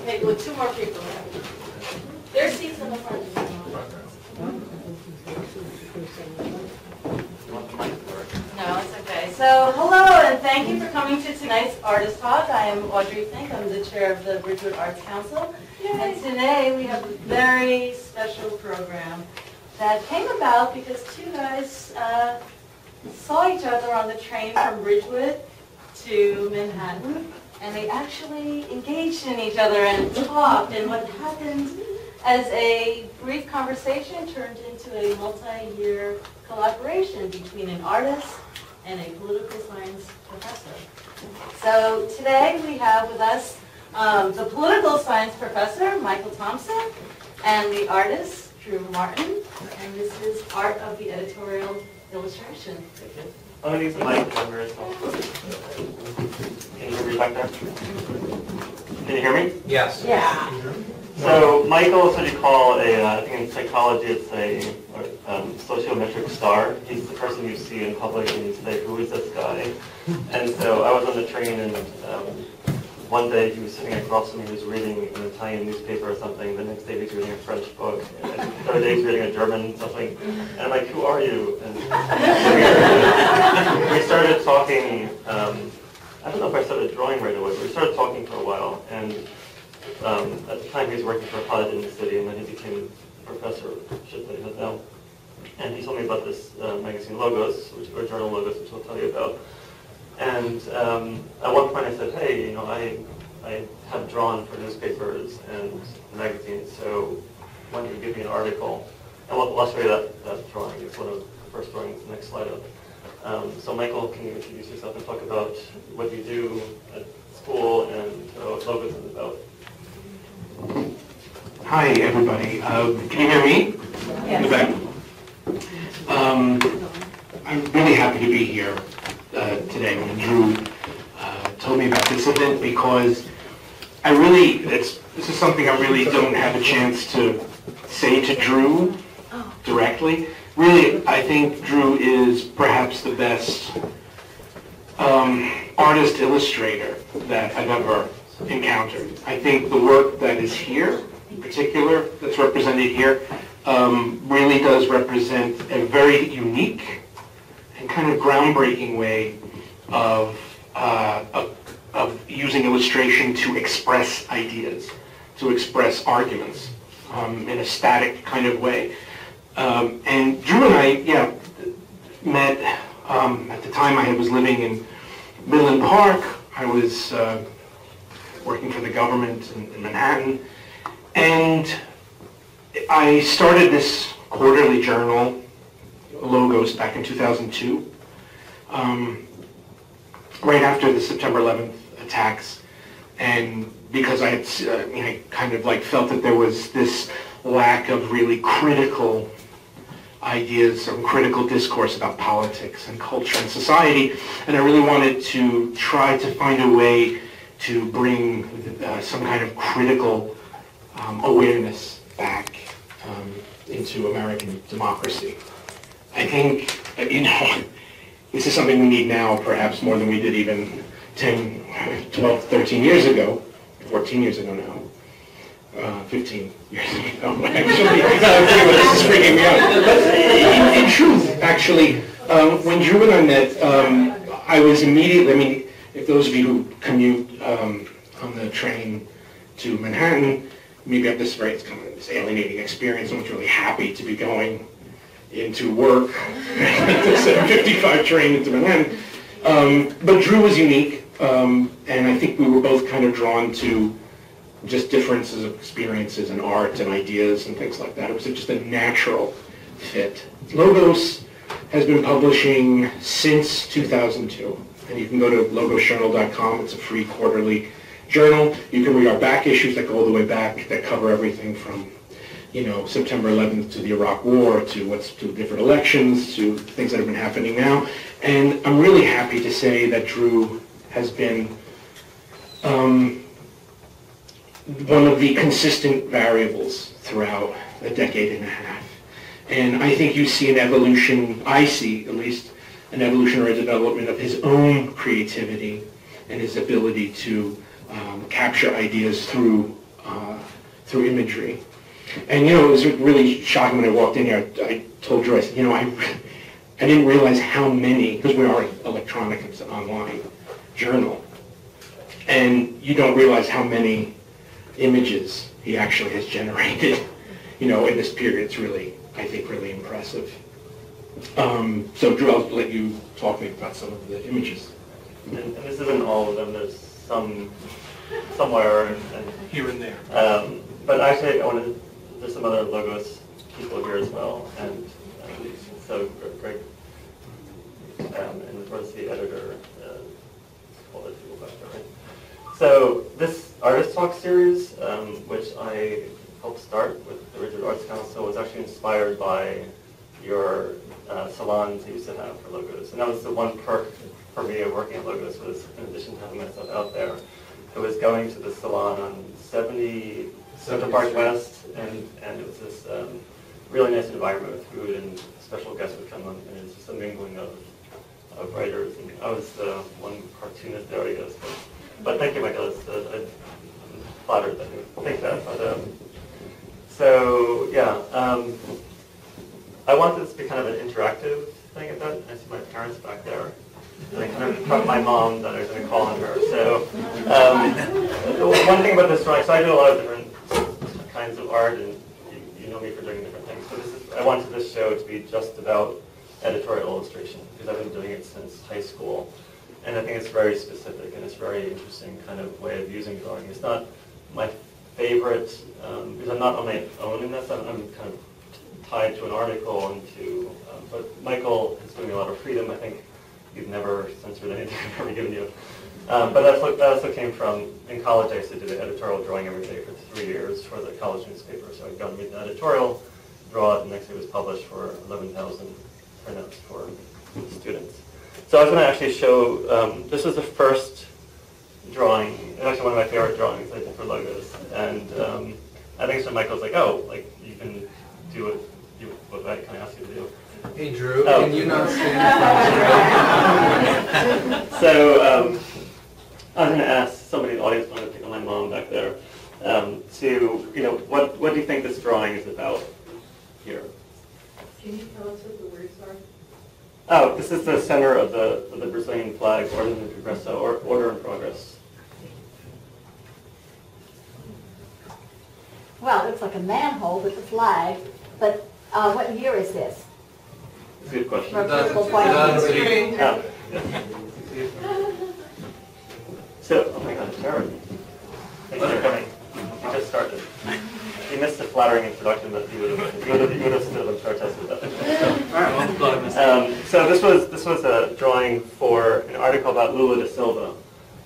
Okay, with two more people. There's seats in the front. No, it's okay. So, hello, and thank you for coming to tonight's Artist Talk. I am Audrey Fink. I'm the chair of the Ridgewood Arts Council. Yay. And today we have a very special program that came about because two guys saw each other on the train from Ridgewood to Manhattan, and they actually engaged in each other and talked, and what happened as a brief conversation turned into a multi-year collaboration between an artist and a political science professor. So today we have with us the political science professor, Michael Thompson, and the artist, Drew Martin, and this is Art of the Editorial Illustration. Thank you. I'm going to use the mic. I'm very small. Can you hear me back there? Can you hear me? Yes. Yeah. So Michael is what you call a, I think in psychology it's a sociometric star. He's the person you see in public and you say, who is this guy? And so I was on the train and one day he was sitting across from me, he was reading an Italian newspaper or something. The next day he was reading a French book. And the third day he was reading a German something. And I'm like, who are you? And we started talking, I don't know if I started drawing right away, but we started talking for a while. And at the time he was working for a college in the city, and then he became a professorship that he has now. And he told me about this magazine Logos, or journal Logos, which I'll tell you about. And at one point I said, hey, you know, I have drawn for newspapers and magazines, so why don't you give me an article? And I'll show you that drawing. It's one of the first drawings, the next slide up. So Michael, can you introduce yourself and talk about what you do at school and what Logos is about? Hi, everybody. Can you hear me? Yes. In the back. I'm really happy to be here today when Drew told me about this event, because this is something I really don't have a chance to say to Drew directly. Really, I think Drew is perhaps the best artist illustrator that I've ever encountered. I think the work that is here, in particular, that's represented here, really does represent a very unique and kind of groundbreaking way of using illustration to express ideas, to express arguments in a static kind of way. And Drew and I, met at the time I was living in Midland Park. I was working for the government in Manhattan, and I started this quarterly journal, Logos, back in 2002, right after the September 11th attacks, and because I kind of like felt that there was this lack of really critical ideas, some critical discourse about politics and culture and society, and I really wanted to try to find a way to bring some kind of critical awareness back into American democracy. I think, this is something we need now perhaps more than we did even 10, 12, 13 years ago, 14 years ago now. 15 years ago, actually. This is freaking me out. But in truth, actually, when Drew and I met, I was immediately, if those of you who commute on the train to Manhattan, maybe have this alienating experience. Someone's really happy to be going into work, the 7:55 train into Manhattan. But Drew was unique, and I think we were both kind of drawn to just differences of experiences and art and ideas and things like that. It was just a natural fit. Logos has been publishing since 2002, and you can go to logosjournal.com. It's a free quarterly journal. You can read our back issues that go all the way back, that cover everything from, September 11th to the Iraq War, to different elections, to things that have been happening now. And I'm really happy to say that Drew has been one of the consistent variables throughout a decade and a half. And I think you see an evolution, I see at least, an evolution or a development of his own creativity and his ability to capture ideas through through imagery. And, you know, it was really shocking when I walked in here. I told Drew, I said, you know, I didn't realize how many, because we are electronic, it's an online journal, and you don't realize how many images he actually has generated, you know, in this period. It's really, I think, really impressive. So Drew, I'll let you talk maybe about some of the images. And this isn't all of them. There's some somewhere and Here and there. But actually, there's some other Logos people here as well, and so Greg, and was the editor, all the people back there, right? So this Artist Talk series, which I helped start with the Ridgewood Arts Council, was actually inspired by your salons you used to have for Logos. And that was the one perk for me of working at Logos, was in addition to having myself out there, it was going to the salon on 70 Central Park West, and it was this really nice environment with food, and special guests would come on, and it's just a mingling of writers. And I was the one cartoonist there, I guess. But thank you, Michael. I'm flattered that you think that. But so yeah, I wanted this to be kind of an interactive thing at that. I see my parents back there. And I kind of told my mom that I was going to call on her. So one thing about this drawing, so I do a lot of different kinds of art, and you know me for doing different things. So I wanted this show to be just about editorial illustration, because I've been doing it since high school. And I think it's very specific, and it's a very interesting kind of way of using drawing. It's not my favorite, because I'm not on my own in this. I'm kind of tied to an article and to, but Michael is giving me a lot of freedom. I think you've never censored anything I've ever given you. But that also came from, in college I used to do the editorial drawing every day for 3 years for the college newspaper. So I'd go and read the editorial, draw it, and next day it was published for 11,000 printouts for students. So I was going to actually show, this was the first drawing, and actually one of my favorite drawings I did for Logos. And I think so Michael's like, oh, like you can do what I kind of asked you to do. Hey Drew, can you not stand in front of So I was going to ask somebody in the audience, I think on my mom back there, to, you know, what do you think this drawing is about here? Can you tell us what the words are? Oh, this is the center of the Brazilian flag, Ordem e Progresso, or Order and Progress. Well, it looks like a manhole with a flag, but what year is this? That's a good question. From a political point of view. Oh, yeah. So, oh my God, Jared. Thanks for coming. You just started. You missed the flattering introduction that you would have stood and protested that. So this was a drawing for an article about Lula da Silva,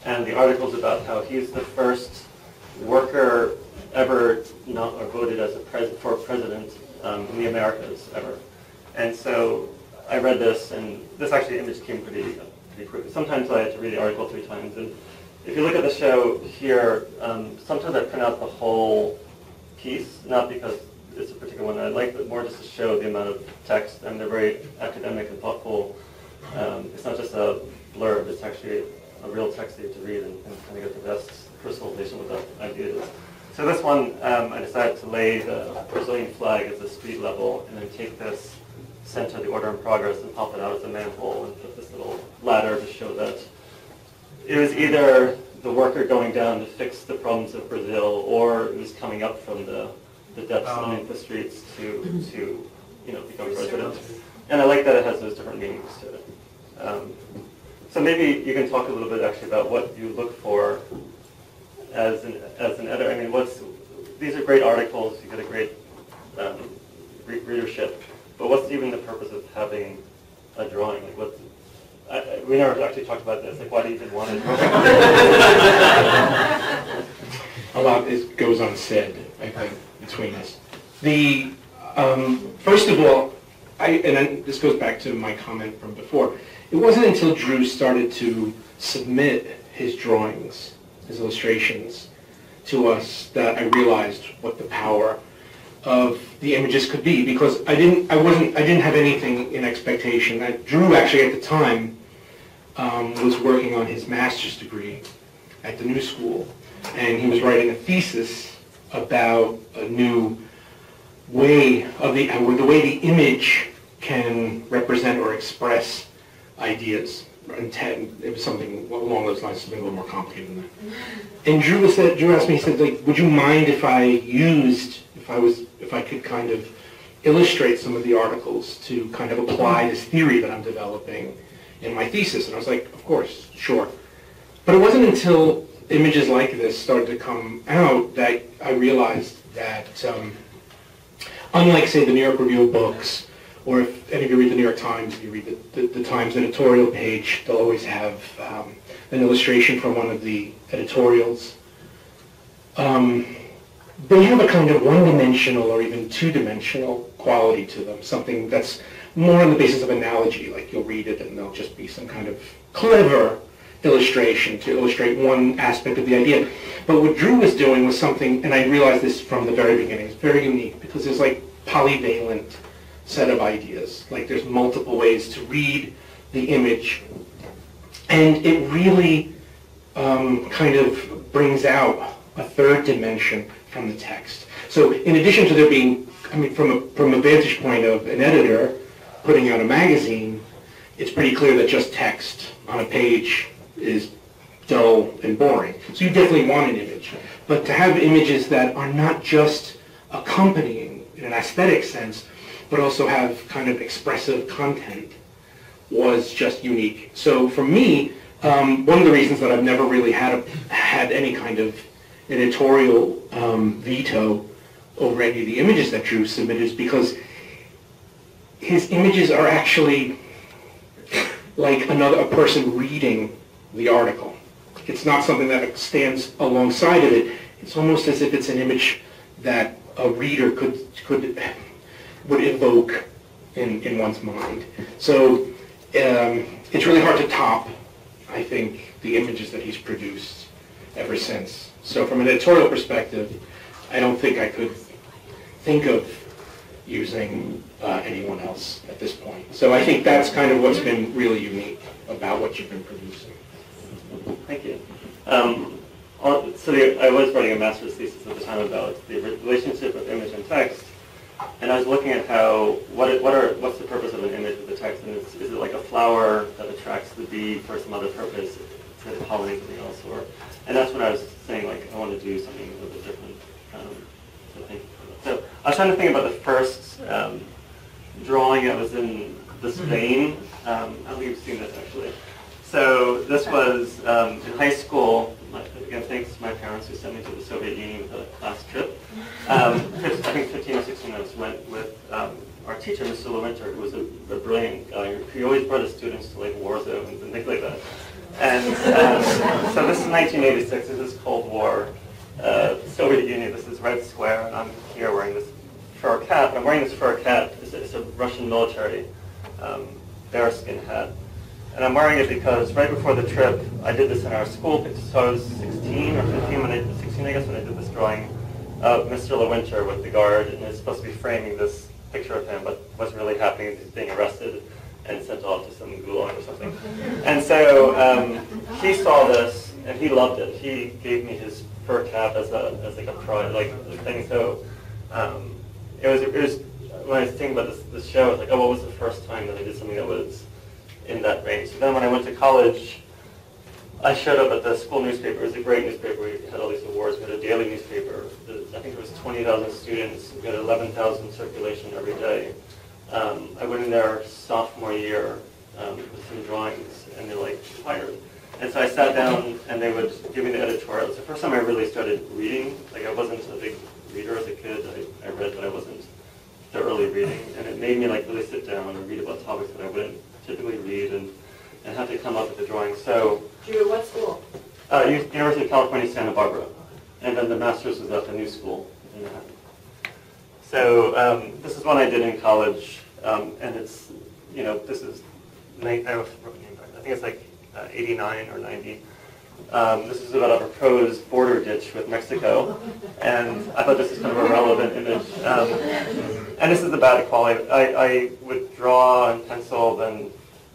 and the article is about how he's the first worker ever not or voted as for president in the Americas ever. And so I read this, and this actually image came pretty quickly. Sometimes I had to read the article 3 times, and if you look at the show here, sometimes I print out the whole piece, not because it's a particular one I like, but more just to show the amount of text, and they're very academic and thoughtful. It's not just a blurb, it's actually a real text that you have to read and kind of get the best crystallization of what the idea is. So this one, I decided to lay the Brazilian flag at the street level, and then take this center, the Order in Progress, and pop it out as a manhole, and put this little ladder to show that it was either the worker going down to fix the problems of Brazil, or it was coming up from the depths underneath the streets to become president. And I like that it has those different meanings to it. So maybe you can talk a little bit actually about what you look for as an editor. I mean, these are great articles. You get a great readership, but what's even the purpose of having a drawing? Like, we never actually talked about this. Like, why do you even want a drawing? A lot goes unsaid, I think, between us. First of all, and then this goes back to my comment from before, it wasn't until Drew started to submit his drawings, his illustrations, to us that I realized what the power of the images could be, because I didn't have anything in expectation. Drew actually at the time was working on his master's degree at the New School, and he was writing a thesis about a new way of the way the image can represent or express ideas. It was something along those lines, something a little more complicated than that. And Drew asked me, he said, like, would you mind if I could kind of illustrate some of the articles to kind of apply this theory that I'm developing in my thesis? And I was like, of course, sure. But it wasn't until images like this started to come out that I realized that, unlike, say, the New York Review of Books, or if any of you read the New York Times, if you read the Times editorial page, they'll always have an illustration from one of the editorials. They have a kind of one-dimensional or even two-dimensional quality to them, something that's more on the basis of analogy, like you'll read it and there'll just be some kind of clever illustration to illustrate one aspect of the idea. But what Drew was doing was something, and I realized this from the very beginning, it's very unique because there's like polyvalent set of ideas. Like there's multiple ways to read the image, and it really kind of brings out a third dimension from the text. So in addition to there being, I mean, from a vantage point of an editor putting out a magazine, it's pretty clear that just text on a page is dull and boring. So you definitely want an image. But to have images that are not just accompanying in an aesthetic sense, but also have kind of expressive content was just unique. So for me, one of the reasons that I've never really had any kind of editorial veto over any of the images that Drew submitted is because his images are actually like a person reading the article. It's not something that stands alongside of it. It's almost as if it's an image that a reader would evoke in one's mind. So it's really hard to top, I think, the images that he's produced ever since. So from an editorial perspective, I don't think I could think of using anyone else at this point. So I think that's kind of what's been really unique about what you've been producing. Thank you. I was writing a master's thesis at the time about the relationship of image and text, and I was looking at what's the purpose of an image with the text, and is it like a flower that attracts the bee for some other purpose, to pollinate something else, and that's when I was saying, like, I want to do something a little bit different. So I was trying to think about the first drawing that was in this vein. I don't think you've seen this actually. So this was in high school. Again, thanks to my parents who sent me to the Soviet Union with a class trip. I think 15 or 16 of us went with our teacher, Mr. Lewinter, who was a brilliant guy. He always brought his students to like war zones and things like that. And so this is 1986. This is Cold War. Soviet Union. This is Red Square, and I'm here wearing this fur cap. And I'm wearing this fur cap. It's a Russian military bearskin hat. And I'm wearing it because right before the trip, I did this in our school. So I was 16 or 15, 16 I guess, when I did this drawing of Mr. Lewinter with the guard, and it's supposed to be framing this picture of him, but wasn't really happening. He's being arrested and sent off to some gulag or something. And so he saw this, and he loved it. He gave me his fur cap as like a pride, like thing. So it was when I was thinking about this show, I was like, oh, what was the first time that I did something that was in that range? So then when I went to college, I showed up at the school newspaper. It was a great newspaper. We had all these awards. We had a daily newspaper. I think there was 20,000 students. We had 11,000 circulation every day. I went in there sophomore year with some drawings, and they're like, fired. And so I sat down, and they would give me the editorial. It's the first time I really started reading. Like, I wasn't a big reader as a kid. I read, but I wasn't thoroughly reading. And it made me like really sit down and read about topics that I wouldn't typically read, and have to come up with the drawing. So, Drew, what school? University of California, Santa Barbara. And then the master's was at the new school in Manhattan. So this is one I did in college, and it's, this is, I think it's like 89 or 90. This is about a proposed border ditch with Mexico, and I thought this is kind of a relevant image. And this is the bad quality. I would draw in pencil, then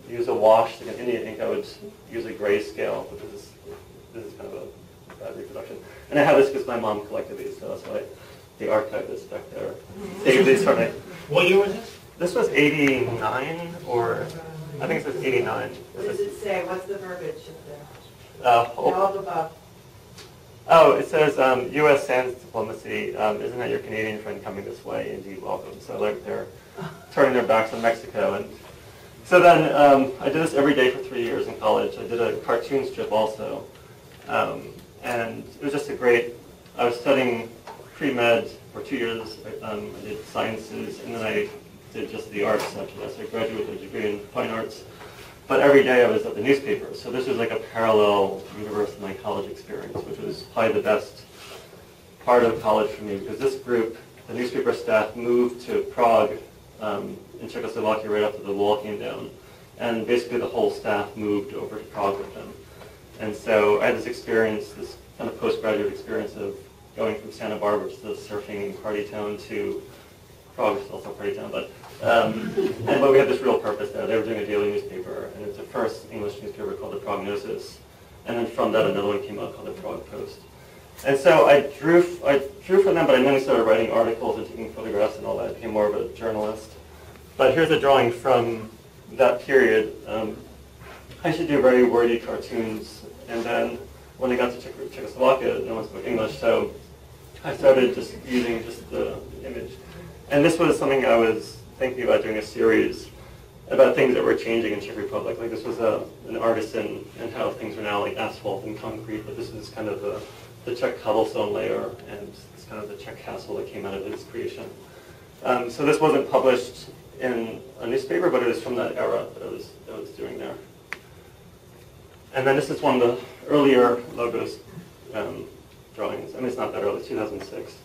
use a wash to get Indian ink. I would use a grayscale, but this is kind of a bad reproduction. And I have this because my mom collected these, so that's why the archive is back there. These from it. What year was this? This was 89, or I think it says 89. What does it say? What's the verbiage of there? Oh, All the above. oh, it says U.S. sans diplomacy. Isn't that your Canadian friend coming this way? Indeed, welcome. So like they're turning their backs on Mexico. And so then I did this every day for 3 years in college. I did a cartoon strip also. And it was just a great, I was studying pre-med for 2 years. I did sciences, and then I did just the arts after that. So I graduated with a degree in fine arts. But every day I was at the newspaper. So this was like a parallel universe in my college experience, which was probably the best part of college for me, because this group, the newspaper staff, moved to Prague in Czechoslovakia right after the wall came down. And basically the whole staff moved over to Prague with them. And so I had this experience, this kind of postgraduate experience of going from Santa Barbara, which is a surfing party town, to Prague, which is also a party town, but we had this real purpose there. They were doing a daily newspaper, and it was the first English newspaper called the Prognosis. And then from that, another one came out called the Prague Post. And so I drew for them, but I mainly started writing articles and taking photographs and all that. I became more of a journalist. But here's a drawing from that period. I used to do very wordy cartoons, and then when I got to Czechoslovakia, no one spoke English, so I started just using just the image. And this was something I was thinking about doing a series about things that were changing in Czech Republic. Like this was an artisan and how things are now like asphalt and concrete, but this is kind of the Czech cobblestone layer and it's kind of the Czech castle that came out of his creation. So this wasn't published in a newspaper, but it was from that era that I was doing there. And then this is one of the earlier logos drawings. I mean, it's not that early, 2006.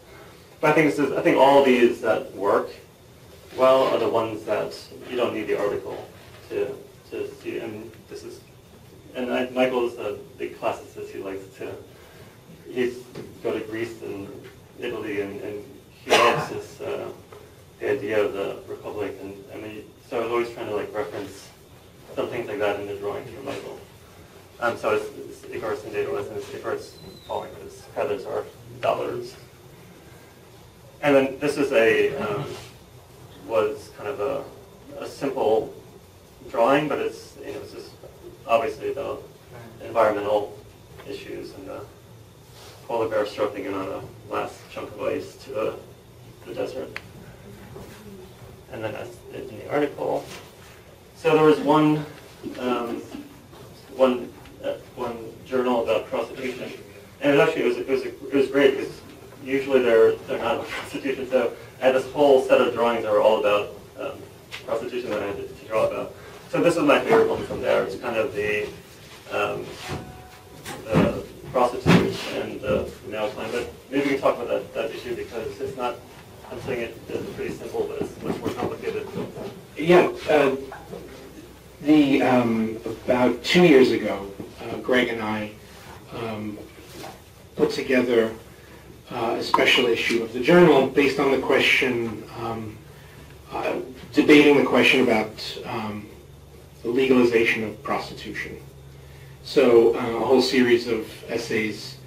But I think all of these that work well are the ones that you don't need the article to see. And Michael is a big classicist. He likes to go to Greece and Italy, and he loves this the idea of the Republic. And I mean, so I was always trying to like reference some things like that in the drawing for Michael. So it's Icarus and Daedalus, and it's Icarus falling because feathers are dollars. And then this is was kind of a simple drawing, but it's just obviously the environmental issues and the polar bear strutting in on a last chunk of ice to the desert. And then that's it in the article. So there was one journal about prostitution, and it was great because usually they're not about prostitution. So I had this whole set of drawings that were all about prostitution that I had to draw about. So this was my favorite one from there. It's kind of the prostitute and the male climb. But maybe we can talk about that issue because it's not. I'm saying it's pretty simple, but it's much more complicated. Yeah. About 2 years ago, Greg and I put together a special issue of the journal based on the question, debating the question about the legalization of prostitution. So a whole series of essays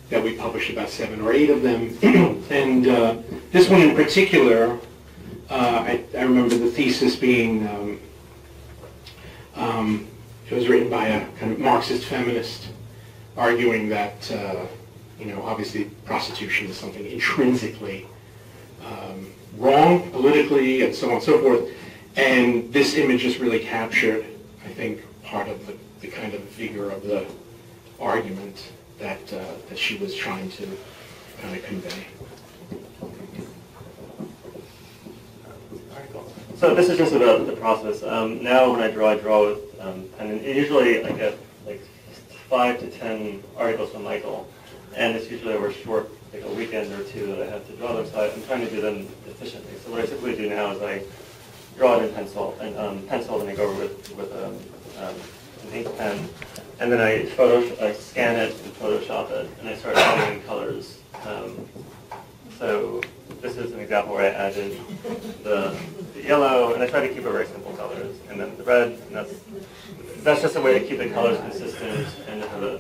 that we published, about 7 or 8 of them. And this one in particular, I remember the thesis being, it was written by a kind of Marxist feminist arguing that, obviously prostitution is something intrinsically wrong politically and so on and so forth. And this image just really captured, I think, part of the kind of vigor of the argument that she was trying to kind of convey. So this is just about the process. Now when I draw with pen, and usually I get like 5 to 10 articles from Michael, and it's usually over a short, like a weekend or 2 that I have to draw them, so I'm trying to do them efficiently. So what I typically do now is I draw it in pencil, and then I go over with an ink pen, and then I scan it and Photoshop it, and I start adding in colors. So this is an example where I added the yellow, and I try to keep it very simple colors, and then the red, and that's just a way to keep the colors consistent and to have a.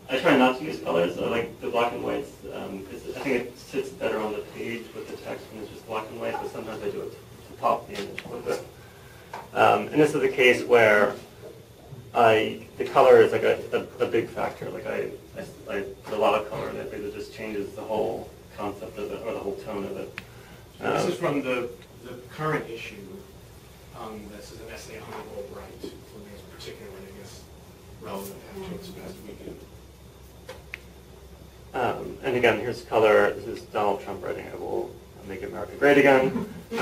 I I try not to use colors. I like the black and whites. I think it sits better on the page with the text when it's just black and white, but sometimes I do it to pop the image a little bit. And this is a case where the color is like a big factor. Like I put a lot of color in it because it just changes the whole concept of it, or the whole tone of it. This is from the current issue. This is an essay on the old right, something that's particularly, I guess, relevant to its past weekend. And again, here's color. This is Donald Trump writing, "I will make America great again." And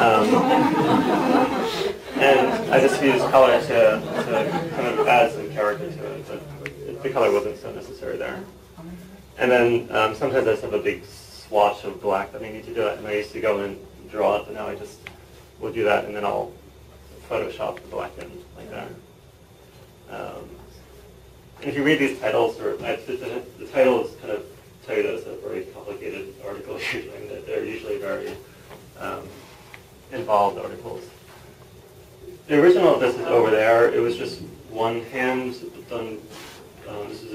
I just used color to kind of add some character to it, but the color wasn't so necessary there. And then sometimes I just have a big swatch of black that I need to do it, and I used to go and draw it, but now I just will do that, and then I'll Photoshop the black in like that. And if you read these titles, or the titles kind of tell you that it's a very complicated article. They're usually very involved articles. The original of this is over there. It was just one hand done. This is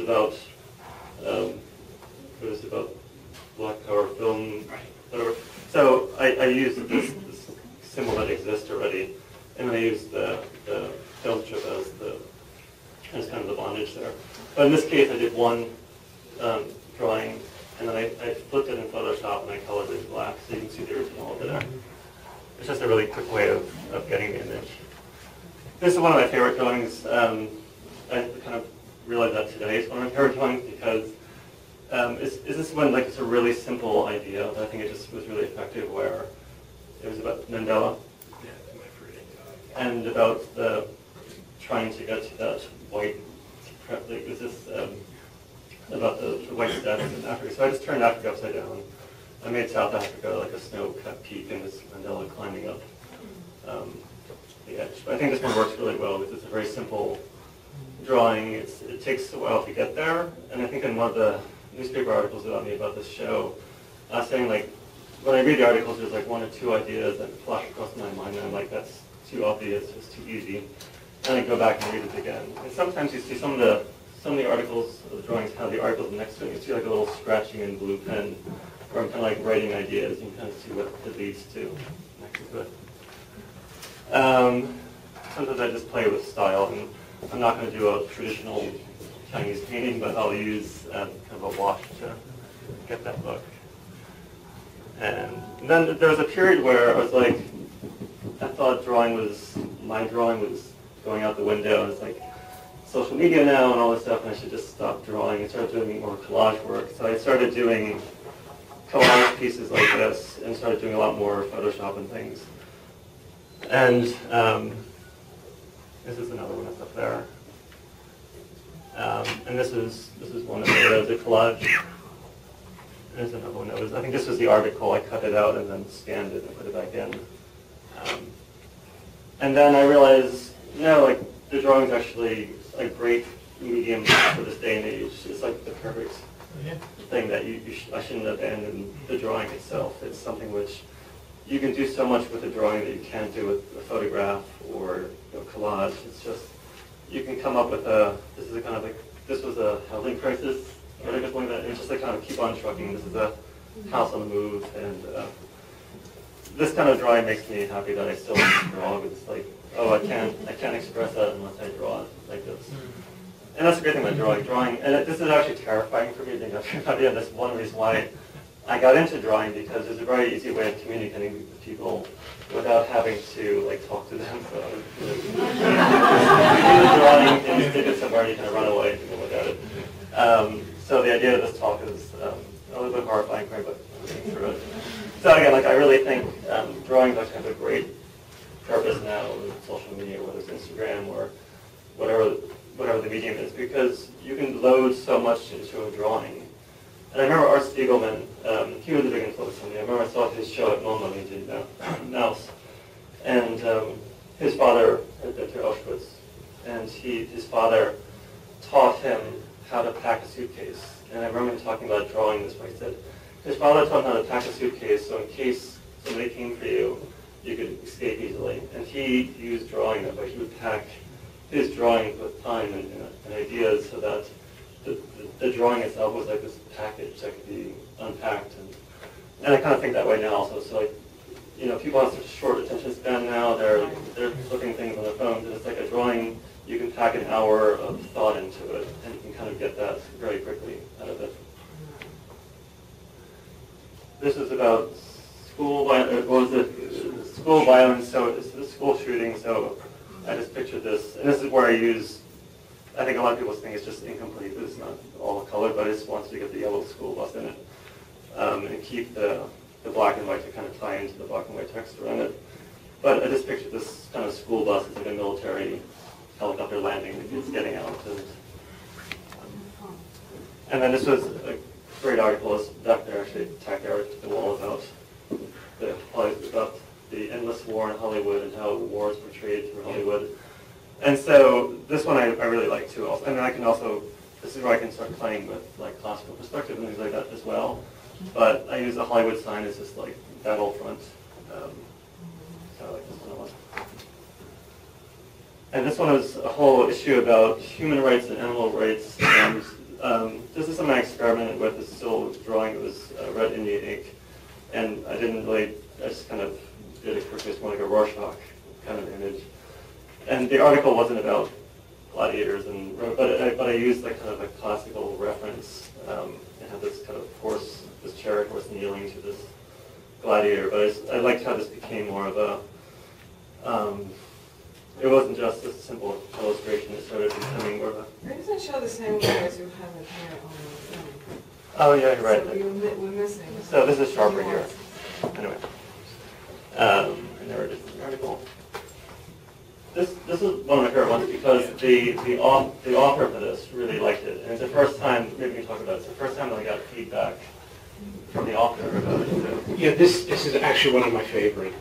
about black power film, whatever. So I used this symbol that exists already, and then I used the film strip as kind of the bondage there. But in this case, I did one drawing, and then I flipped it in Photoshop and I colored it black, so you can see the original over there. It's just a really quick way of getting the image. This is one of my favorite drawings. I kind of realized that today it's one of my favorite drawings because is this one, like, it's a really simple idea, but I think it just was really effective, where it was about Mandela and about trying to get to that white, like, is this about the white status in Africa. So I just turned Africa upside down. I made South Africa like a snow-capped peak, and this Mandela climbing up the edge. But I think this one works really well because it's a very simple drawing. It takes a while to get there, and I think in one of the newspaper articles about me about this show, I was saying, like, when I read the articles, there's like one or two ideas that flash across my mind, and I'm like, that's too obvious, it's too easy. And I go back and read it again. And sometimes you see some of the articles, the drawings have the articles next to it. You see like a little scratching in blue pen, where I'm kind of like writing ideas, and you kind of see what it leads to next to it. Sometimes I just play with style, and I'm not going to do a traditional Chinese painting, but I'll use kind of a wash to get that look. And then there was a period where I was like, I thought my drawing was going out the window. It's like social media now and all this stuff, and I should just stop drawing and start doing more collage work. So I started doing collage pieces like this and started doing a lot more Photoshop and things. And this is another one that's up there. And this is one of the collage. There's another one. I think this was the article. I cut it out and then scanned it and put it back in. And then I realized, like, the drawing's actually a great medium for this day and age. It's like the perfect thing that I shouldn't abandon the drawing itself. It's something which you can do so much with a drawing that you can't do with a photograph or collage. It's just, you can come up with this was a housing crisis, or something like that. It's just like kind of keep on trucking. This is a house on the move, and this kind of drawing makes me happy that I still draw. It's like, oh, I can't express that unless I draw it like this. And that's the great thing about drawing. And this is actually terrifying for me, being a everybody, and that's one reason why I got into drawing, because there's a very easy way of communicating with people without having to, like, talk to them. So you do the drawing and you stick it somewhere and you kind of run away and people look at it. So the idea of this talk is a little bit horrifying for me, but I'm getting through it. So again, like, I really think drawing does have a great purpose now with social media, whether it's Instagram or whatever the medium is, because you can load so much into a drawing. And I remember Art Spiegelman, he was a big influence on me. I remember I saw his show at MoMA, he did Mouse. And his father had been to Auschwitz, and his father taught him how to pack a suitcase. And I remember him talking about drawing this, where he said, his father taught him how to pack a suitcase, so in case somebody came for you, you could escape easily. And he used drawing that way. He would pack his drawings with time and ideas so that the drawing itself was like this package that could be unpacked, and I kind of think that way now also. So like, you know, people have such a short attention span now. They're flipping things on their phones, and it's like a drawing. You can pack an hour of thought into it, and you can kind of get that very quickly out of it. This is about school violence. So it's the school shooting. So I just pictured this, and this is where I use. I think a lot of people think it's just incomplete. It's not all color, but I just wanted to get the yellow school bus in it, and keep the black and white to kind of tie into the black and white text around it. But I just pictured this kind of school bus as like a military helicopter landing, the kids getting out. And then this was a great article. This doctor actually tacked Eric to the wall about the endless war in Hollywood and how war is portrayed through Hollywood. And so this one I really like too. Also, and then I can also, this is where I can start playing with like classical perspective and things like that as well. But I use the Hollywood sign as just like battlefront. So I like this one a lot. And this one is a whole issue about human rights and animal rights. And this is something I experimented with. This is still drawing. It was red Indian ink. And I just kind of did it quickly. It's more like a Rorschach kind of image. And the article wasn't about gladiators, but I used like kind of a classical reference. It had this kind of horse, this chariot horse kneeling to this gladiator. But I liked how this became more of a. It wasn't just a simple illustration. It started becoming more of a. Why does it show the same guys who have it here on the film? Oh yeah, you're right. So we're missing. So this is sharper here. Anyway, I never did the article. This is one of my favorite ones because the author of this really liked it, and it's the first time. Maybe we can talk about it. It's the first time that I got feedback from the author about it too. Yeah, this is actually one of my favorite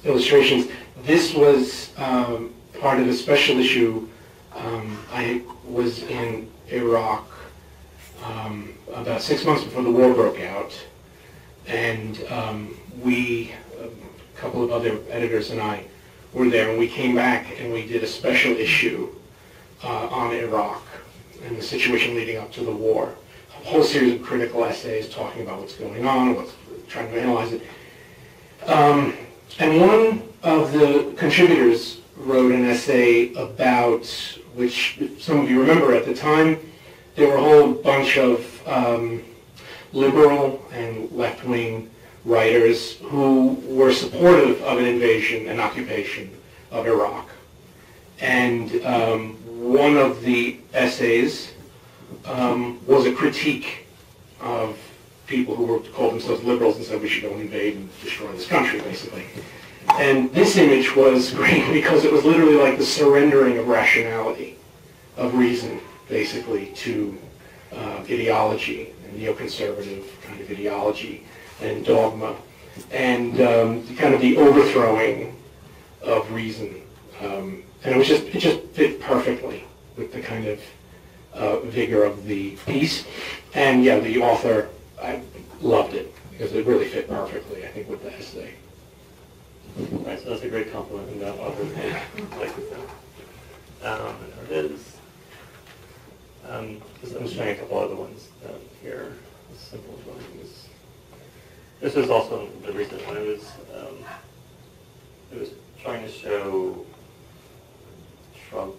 illustrations. This was part of a special issue. I was in Iraq about 6 months before the war broke out, and a couple of other editors and I were there, and we came back and we did a special issue on Iraq and the situation leading up to the war. A whole series of critical essays talking about what's going on, trying to analyze it. And one of the contributors wrote an essay about, which some of you remember at the time, there were a whole bunch of liberal and left-wing writers who were supportive of an invasion and occupation of Iraq. And one of the essays was a critique of people who called themselves liberals and said we should go and invade and destroy this country, basically. And this image was great because it was literally like the surrendering of rationality, of reason, basically, to ideology, and neoconservative kind of ideology and dogma, and kind of the overthrowing of reason. And it just fit perfectly with the kind of vigor of the piece. And yeah, the author, I loved it because it really fit perfectly, I think, with the essay. Right, so that's a great compliment from that author. Like this. There it is. I'm just showing a couple other ones down here. Simple drawings. This is also the recent one. It was trying to show Trump.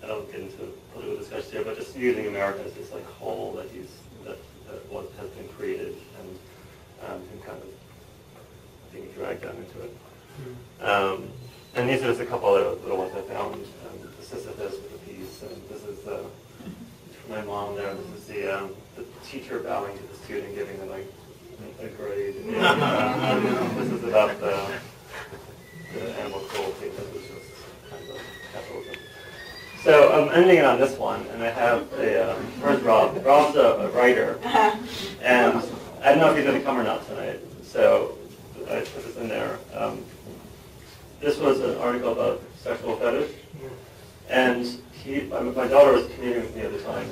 I don't get into political discussion here, but just using America as this like whole that has been created and kind of being dragged down into it. And these are just a couple other little ones I found. The Sisyphus with the piece, and this is for my mom there. This is the teacher bowing to the student, giving them like a grade. This is about the animal cruelty. This is just kind of capitalism. So I'm ending it on this one, and I have where's Rob? Rob's a writer, and I don't know if he's going to come or not tonight, so I put this in there. This was an article about sexual fetish, and my daughter was commuting with me at the time,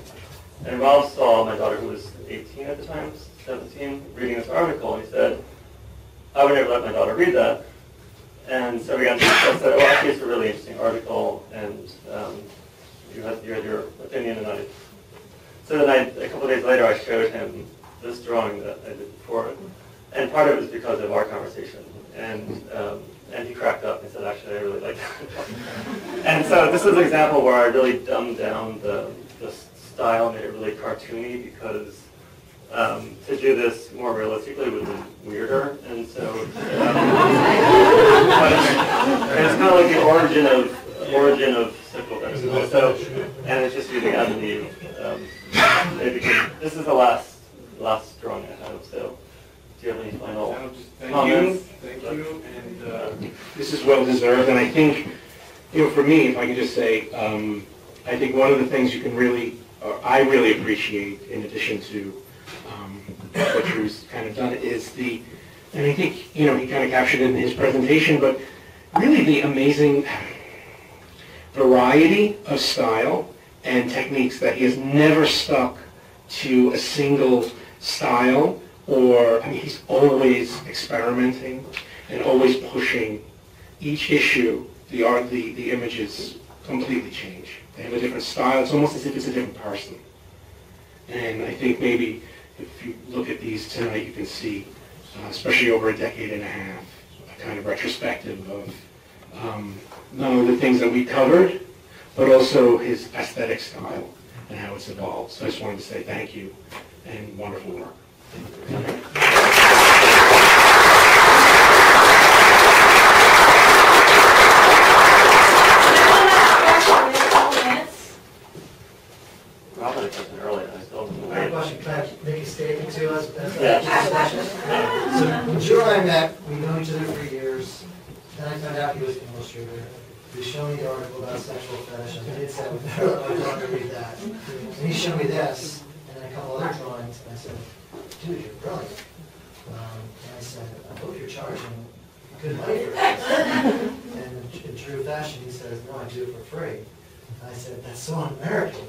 and Rob saw my daughter, who was 18 at the time, 17, reading this article, and he said, I would never let my daughter read that. And so we got to discuss that. Well, actually, it's a really interesting article, and you had your opinion, and So then a couple of days later, I showed him this drawing that I did before, and part of it was because of our conversation. And he cracked up and said, actually, I really like that. And so this is an example where I really dumbed down the style, made it really cartoony, because to do this more realistically would have been weirder. And so it's kind of like the origin of cyclical vegetable. So, and it's just using avenue. This is the last drawing I have. So, do you have any final comments? Thank you. And this is well deserved. And I think, for me, if I can just say, I think one of the things you can I really appreciate, in addition to what Drew's kind of done, is and I think, he kind of captured it in his presentation, but really the amazing variety of style and techniques that he has never stuck to a single style, he's always experimenting and always pushing. Each issue, the images completely change. They have a different style. It's almost as if it's a different person. And I think maybe if you look at these tonight, you can see, especially over a decade and a half, a kind of retrospective of not only the things that we covered, but also his aesthetic style and how it's evolved. So I just wanted to say thank you and wonderful work. Probably something earlier. I have a question. Can I make a statement to us? Yeah. So when Drew and I met, we've known each other for years. Then I found out he was an illustrator. He showed me the article about sexual fetish, and I did say I would never let my daughter read that. And he showed me this, and then a couple other drawings, and I said, dude, you're brilliant. And I said, I hope you're charging good money for this. And in Drew fashion, he says, no, I do it for free. I said, that's so un-American.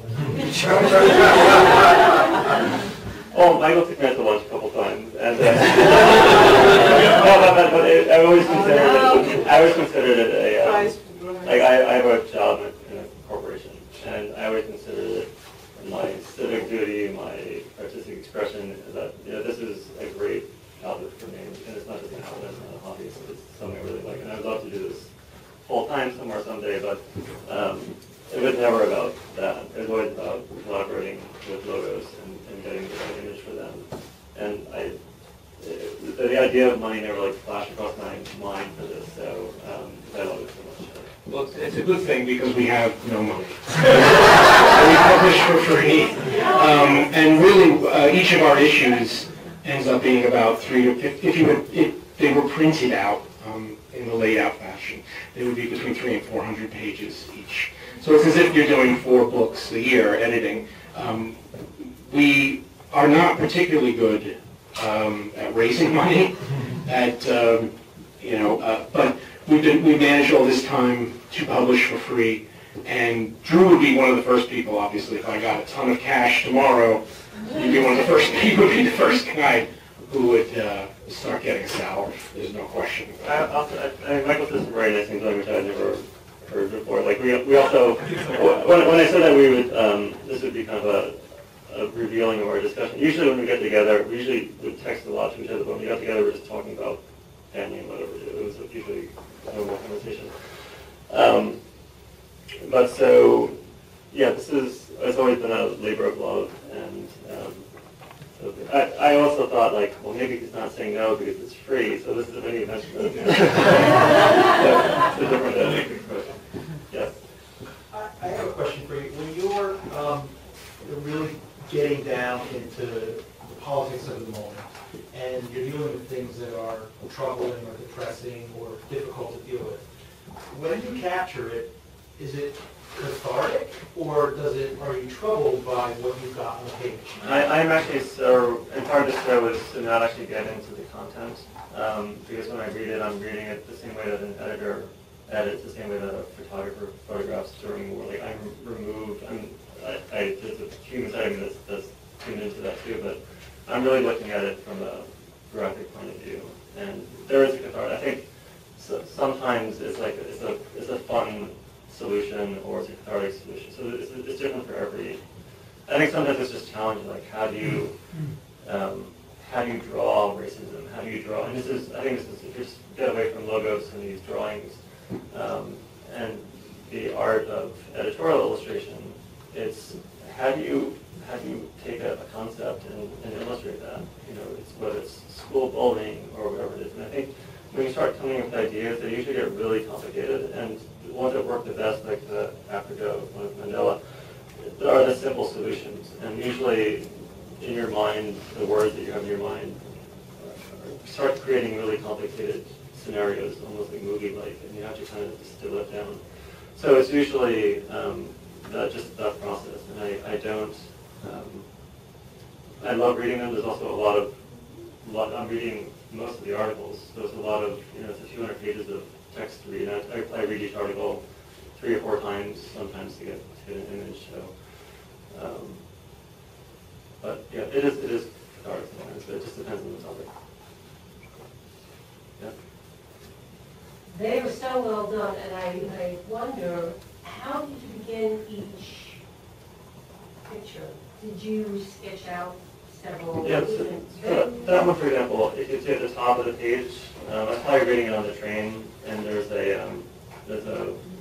Well, Michael took me out to lunch a couple times, and I always considered it a I have a job in a corporation, and I always considered it my civic duty, my artistic expression. That this is a great outlet for me, and it's not just an outlet, it's not a hobby. So it's something I really like, and I would love to do this full time somewhere someday, but. It was never about that. It was always about collaborating with logos and getting the right image for them. And the idea of money never flashed across my mind for this, so I love it so much. Well, it's a good thing because we have no money. We publish for free. And really, each of our issues ends up being about 3 to 5, if they were printed out in the laid out fashion, they would be between 300 and 400 pages each. So it's as if you're doing 4 books a year editing. We are not particularly good at raising money, but we managed all this time to publish for free. And Drew would be one of the first people, obviously, if I got a ton of cash tomorrow, he'd be one of the first. He would be the first guy who would start getting a salary. There's no question. Michael said some very nice things which I never heard before. We also, when I said that we would, this would be kind of a revealing of our discussion. Usually when we get together, we usually would text a lot to each other, but when we got together, we're just talking about family and whatever. It was usually a normal conversation. But so, yeah, it's always been a labor of love, and so I also thought, well, maybe he's not saying no because it's free, so this is a mini event. It's a different approach. Yes? I have a question for you. When you're really getting down into the politics of the moment, and you're dealing with things that are troubling or depressing or difficult to deal with, when you capture it, is it cathartic, or are you troubled by what you've got on the page? I'm actually and part of this show is to not actually get into the content, because when I read it, I'm reading it the same way that an editor edits, the same way that a photographer photographs during war. I'm removed. There's a human side of me that's tuned into that too, but I'm really looking at it from a graphic point of view, and there is a cathartic. I think sometimes it's a fun solution or it's a cathartic solution. So it's different for every I think sometimes it's just challenging, like how do you draw racism? How do you draw? And I think this is, if you just get away from logos and these drawings, and the art of editorial illustration, it's how do you take a concept and illustrate that? You know, whether it's school bullying or whatever it is. And I think when you start coming up with ideas, they usually get really complicated. And the ones that work the best, like the Africa one of Mandela, are the simple solutions. And usually, in your mind, the words that you have in your mind start creating really complicated scenarios, almost like movie-like, and you have to kind of distill it down. So it's usually just that process, and I don't. I love reading them. There's also a lot. I'm reading most of the articles. So it's a lot of, it's a few hundred pages of text to read. I read each article 3 or 4 times, sometimes to get an image. So, but yeah, it is cathartic sometimes. But it just depends on the topic. Yeah. They were so well done, and I wonder, how did you begin each picture? Did you sketch out several? Yeah, so that one, for example, if you see at the top of the page, that's how you're reading it on the train, and there's a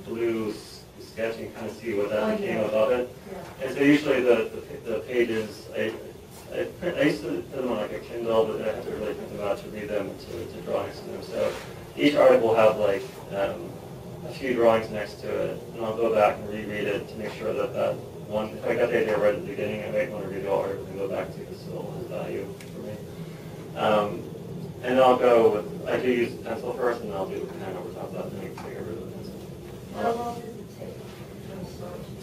blue sketch, and you kind of see what that became above it. Yeah. And so usually the pages, I used to put them on like a Kindle, but I have to really think about to read them to draw next to them. So each article will have like a few drawings next to it, and I'll go back and reread it to make sure that one, if I got the idea right at the beginning, I might want to read the whole article and go back to it, still has value for me. And I'll go with, I do use pencil first, and I'll do pen over top of that to make it bigger with the pencil. How long does it take?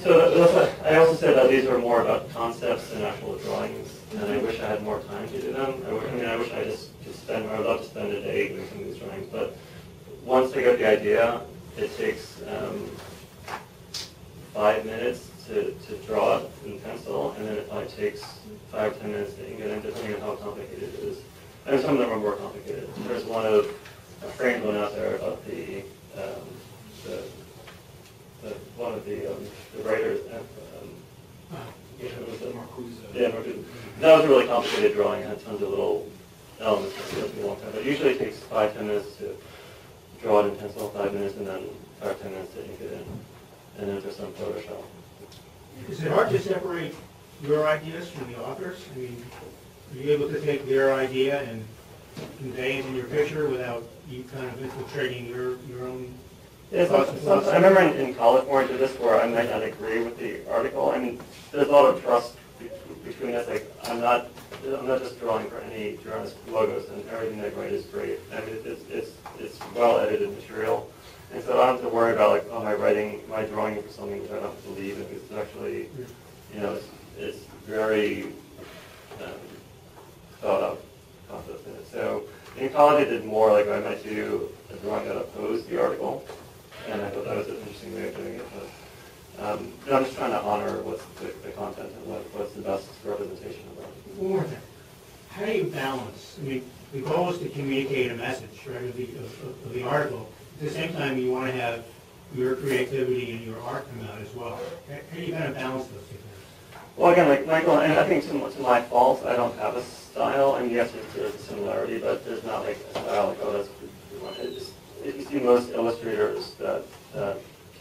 So that's what, I also said that these are more about concepts than actual drawings, and I wish I had more time to do them. I wish I just could spend, I would love to spend a day doing some of these drawings, but once I get the idea, it takes 5 minutes to draw it in pencil, and then it probably takes 5 or 10 minutes to ink it in, depending on how complicated it is. And some of them are more complicated. There's a framed one out there about one of the writers. Marcuse. That was a really complicated drawing. It had tons of little elements that took me a long time. But usually it takes 5 or 10 minutes to draw it in pencil, 5 minutes, and then 5 or 10 minutes to ink it in. And then there's some Photoshop. Is it hard to separate your ideas from the authors? I mean, are you able to take their idea and convey it in your picture without you kind of infiltrating your own thoughts and thoughts? I remember in college where I did this, where I might not agree with the article. I mean, there's a lot of trust between us. Like, I'm not just drawing for any journalist logos, and everything I write is great. I mean, it's well edited material. And so I don't have to worry about, like, am I drawing for something which I don't believe in? It's actually, it's very thought out concept in it. So in college I did more, like, I might do a drawing that opposed the article, and I thought that was an interesting way of doing it. But I'm just trying to honor what's the content and what's the best representation of that. One more thing. How do you balance? I mean, the goal is to communicate a message, right, of the article. At the same time, you want to have your creativity and your art come out as well. How do you kind of balance those two things? Well, again, like Michael, and I think to my fault, I don't have a style. I mean, yes, there's a similarity, but there's not like a style like, oh, that's if you see most illustrators that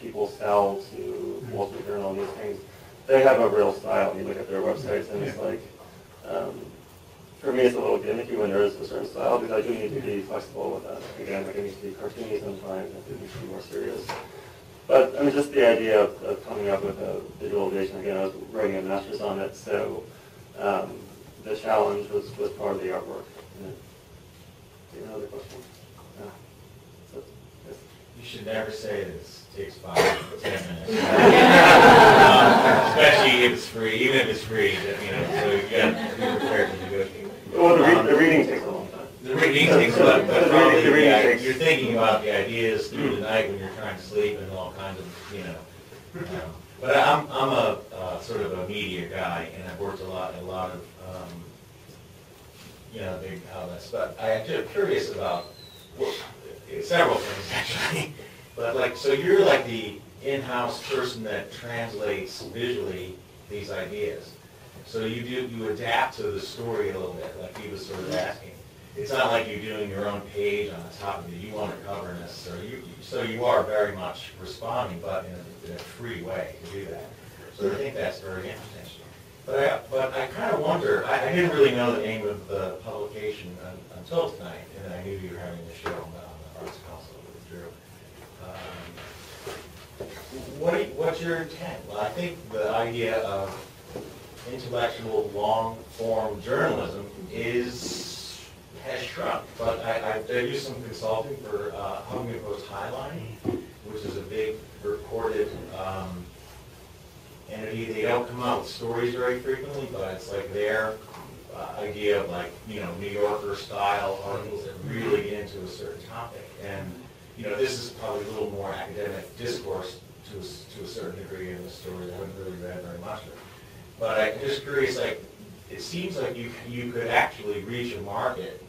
people sell to Wall Street Journal and these things, they have a real style. You look at their websites, and it's like, for me, it's a little gimmicky when there is a certain style, because I do need to be flexible with that. Again, like, it needs to be cartoony sometimes, it needs to be more serious. But, I mean, just the idea of coming up with a visualization, again, I was writing a master's on it, so the challenge was part of the artwork. Do you have another question? So, yes. You should never say this takes 5 or 10 minutes. Especially if it's free, even if it's free, so you got to be prepared to negotiate. Well, the reading takes a long time. The reading takes a lot, but probably you're thinking about the ideas through the night when you're trying to sleep and all kinds of, But I'm a sort of a media guy, and I've worked a lot of, big outlets. But I am curious about several things actually. But so you're like the in-house person that translates visually these ideas. So you adapt to the story a little bit, like he was sort of asking. It's not like you're doing your own page on the top of it. You want to cover necessarily. So you are very much responding, but in a free way to do that. So I think that's very interesting. But I kind of wonder, I didn't really know the name of the publication until tonight, and I knew you were having the show on the Arts Council with Drew. What's your intent? Well, I think the idea of intellectual long-form journalism has shrunk, but I do some consulting for Huffington Post Highline, which is a big reported entity. They don't come out with stories very frequently, but it's like their idea of like, you know, New Yorker style articles that really get into a certain topic. And, you know, this is probably a little more academic discourse to a certain degree in the story. I haven't really read very much of it. But I'm just curious, like, it seems like you could actually reach a market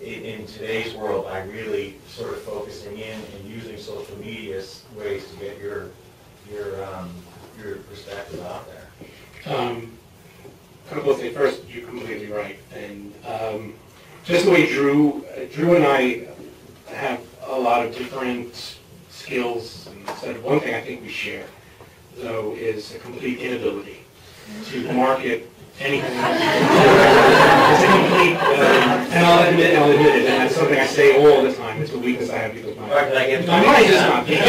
in today's world by really sort of focusing in and using social media ways to get your perspective out there. A couple of things. First, you're completely right, and just the way Drew and I have a lot of different skills. And said one thing I think we share, though, is a complete inability to market anything. It's a complete, and I'll admit it, and that's something I say all the time. It's a weakness I have because my mind is not big.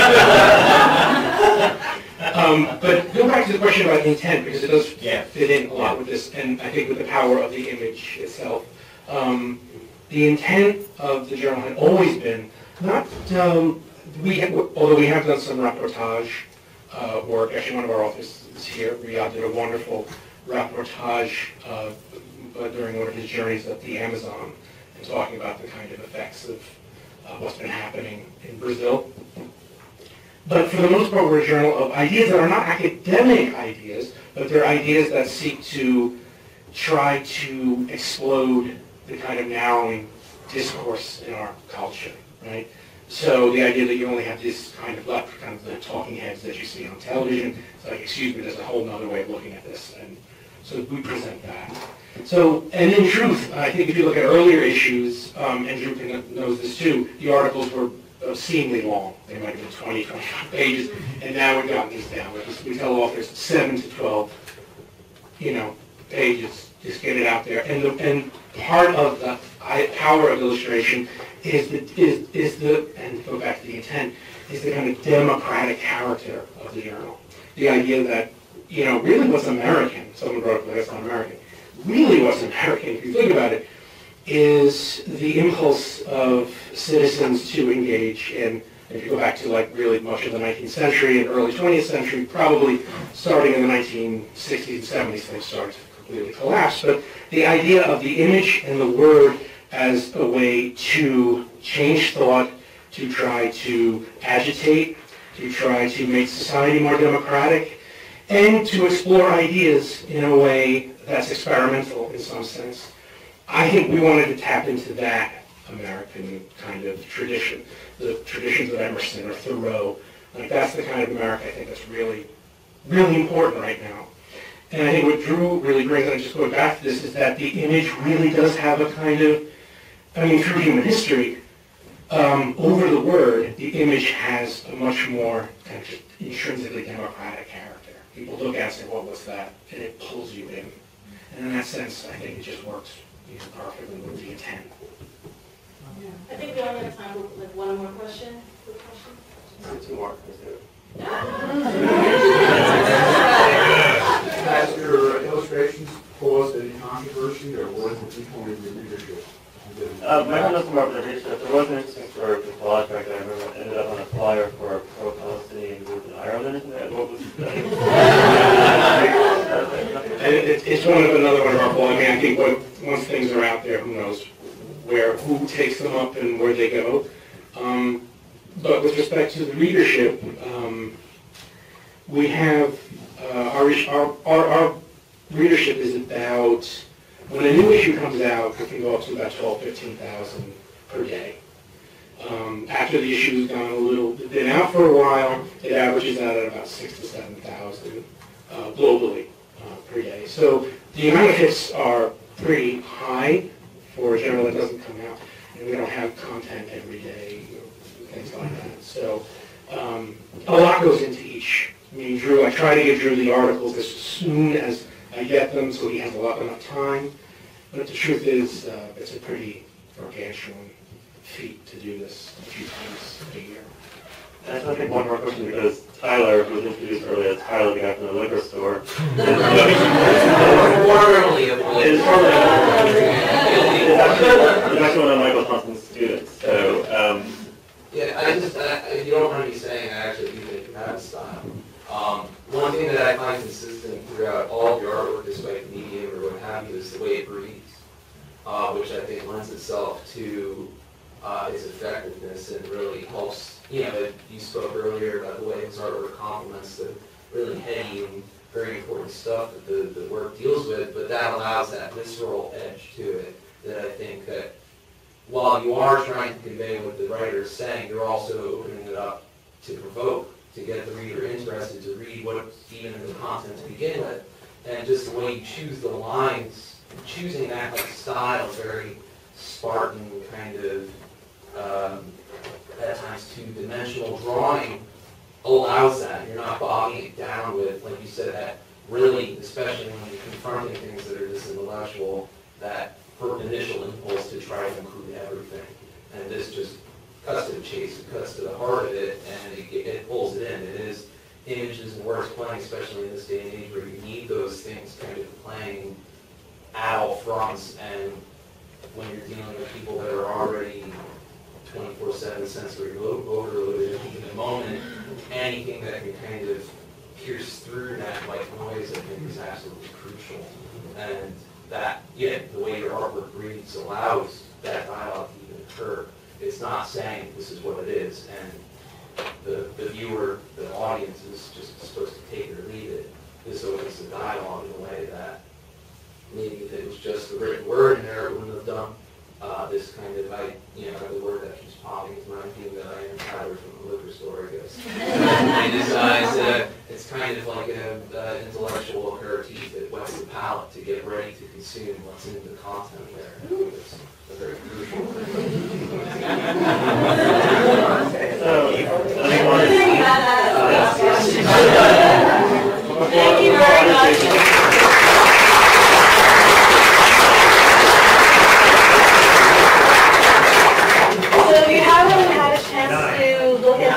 But go back to the question about intent, because it does fit in a lot with this, and I think with the power of the image itself. The intent of the journal had always been not, although we have done some reportage work. Actually, one of our authors is here. Riyadh did a wonderful reportage during one of his journeys up the Amazon and talking about the kind of effects of what's been happening in Brazil. But for the most part, we're a journal of ideas that are not academic ideas, but they're ideas that seek to try to explode the kind of narrowing discourse in our culture, right? So the idea that you only have this kind of the talking heads that you see on television, it's like, excuse me, there's a whole other way of looking at this. And so we present that. So, and in truth, I think if you look at earlier issues, and Drew knows this too, the articles were obscenely long. They might have been 20, 25 pages, and now we've gotten these down. We tell authors 7 to 12, pages, just get it out there. And part of the power of illustration is the, and to go back to the intent, is the kind of democratic character of the journal. The idea that, really what's American, someone brought up, that's not American, really what's American, if you think about it, is the impulse of citizens to engage in, if you go back to really much of the 19th century and early 20th century, probably starting in the 1960s and 70s, things started to completely collapse. But the idea of the image and the word as a way to change thought, to try to agitate, to try to make society more democratic, and to explore ideas in a way that's experimental in some sense. I think we wanted to tap into that American kind of tradition, the traditions of Emerson or Thoreau. That's the kind of America I think that's really, really important right now. And I think what Drew really brings, and just going back to this, is that the image really does have a kind of, through human history, over the word, the image has a much more kind of just intrinsically democratic character. People look at it and say, what was that? And it pulls you in. And in that sense, I think it just works perfectly with the intent. I think we only have time for one more question. Quick question? Two more. Let's do it. Has your illustrations caused any controversy, or was it just only the readership? Maybe not some representation. There was an interesting story with the collage back there. I remember it ended up on a flyer for a pro-Palestinian group in Ireland or something. What was It's another one of our polls. I think once things are out there, who knows who takes them up and where they go. But with respect to the readership, we have our readership is about, when a new issue comes out, it can go up to about 15,000 per day. After the issue's gone been out for a while, it averages out at about 6,000 to 7,000 globally per day. So the amount of hits are pretty high for a journal that doesn't come out, and we don't have content every day, things like that. So a lot goes into each. I mean, Drew, I try to give Drew the articles as soon as I get them, so he has enough time. But the truth is, it's a pretty gargantuan feat to do this a few times a year. And I just want to take one more question because Tyler, who was introduced earlier as Tyler, the guy from the liquor store, is actually one of Michael Thompson's students. So, yeah, if you don't mind me saying, I actually do think you have style. One thing that I find consistent throughout all of your artwork, despite the medium or what have you, is the way it breathes, which I think lends itself to its effectiveness and really helps. You know, you spoke earlier about the way his artwork complements the really heady and very important stuff that the work deals with, but that allows that visceral edge to it that I think that while you are trying to convey what the writer is saying, you're also opening it up to provoke, to get the reader interested, to read what's even in the content to begin with. And just the way you choose the lines, choosing that like style, very Spartan kind of, at times two-dimensional drawing allows that. You're not bogging it down with, like you said, that really, especially when you're confronting things that are just intellectual, that initial impulse to try to include everything. And this just cuts to the chase, it cuts to the heart of it, and it pulls it in. It is images and words playing, especially in this day and age where you need those things kind of playing at all fronts, and when you're dealing with people that are already 24/7 sensory overloaded in the moment, anything that can kind of pierce through that white noise, I think, is absolutely crucial. And that, yeah, the way your artwork reads allows that dialogue to even occur. It's not saying this is what it is, and the viewer, the audience is just supposed to take it or leave it. This opens the dialogue in a way that maybe if it was just the written word in there, it wouldn't have done. This kind of, the word that keeps popping into my being that I am Tyler from the liquor store, I guess. It's kind of like an intellectual aperitif that whets the palate to get ready to consume what's in the content there. It's a very crucial thing. Thank you very much.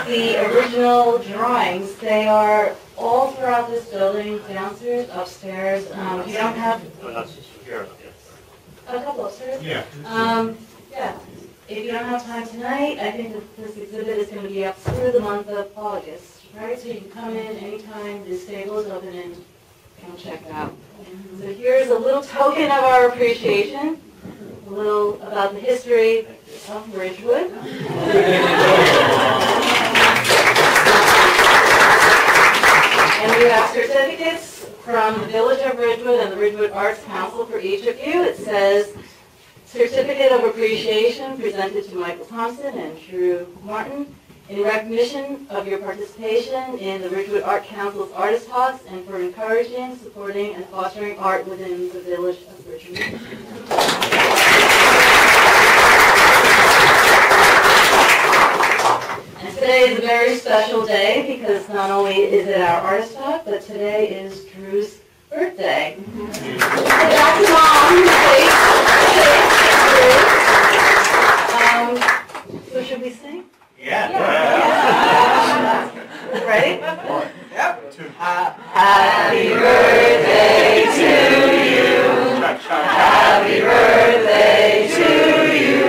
The original drawings, they are all throughout this building, downstairs, upstairs. If you don't have a couple upstairs. Yeah. Yeah. If you don't have time tonight, I think that this exhibit is going to be up through the month of August, right? So you can come in anytime. This table is open and come check it out. So here's a little token of our appreciation, a little about the history of Ridgewood. And we have certificates from the Village of Ridgewood and the Ridgewood Arts Council for each of you. It says, Certificate of Appreciation presented to Michael Thompson and Drew Martin in recognition of your participation in the Ridgewood Art Council's Artist Talks and for encouraging, supporting, and fostering art within the Village of Ridgewood. Today is a very special day because not only is it our artist talk, but today is Drew's birthday. Back to Mom. So should we sing? Yeah. Ready? One. Yep. Two. Happy birthday to you. Happy birthday to you.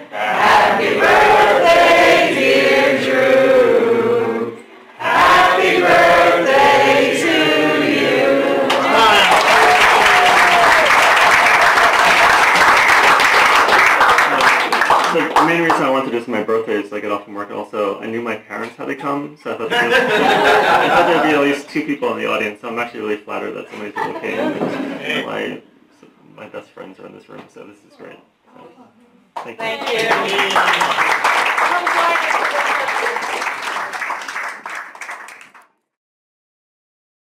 Happy birthday, dear Drew. Happy birthday to you. The main reason I wanted to do this on my birthday is I get off from work. Also, I knew my parents had to come, so I thought there'd be at least 2 people in the audience. So I'm actually really flattered that so many people came. And my best friends are in this room, so this is great. So, thank you. Thank you.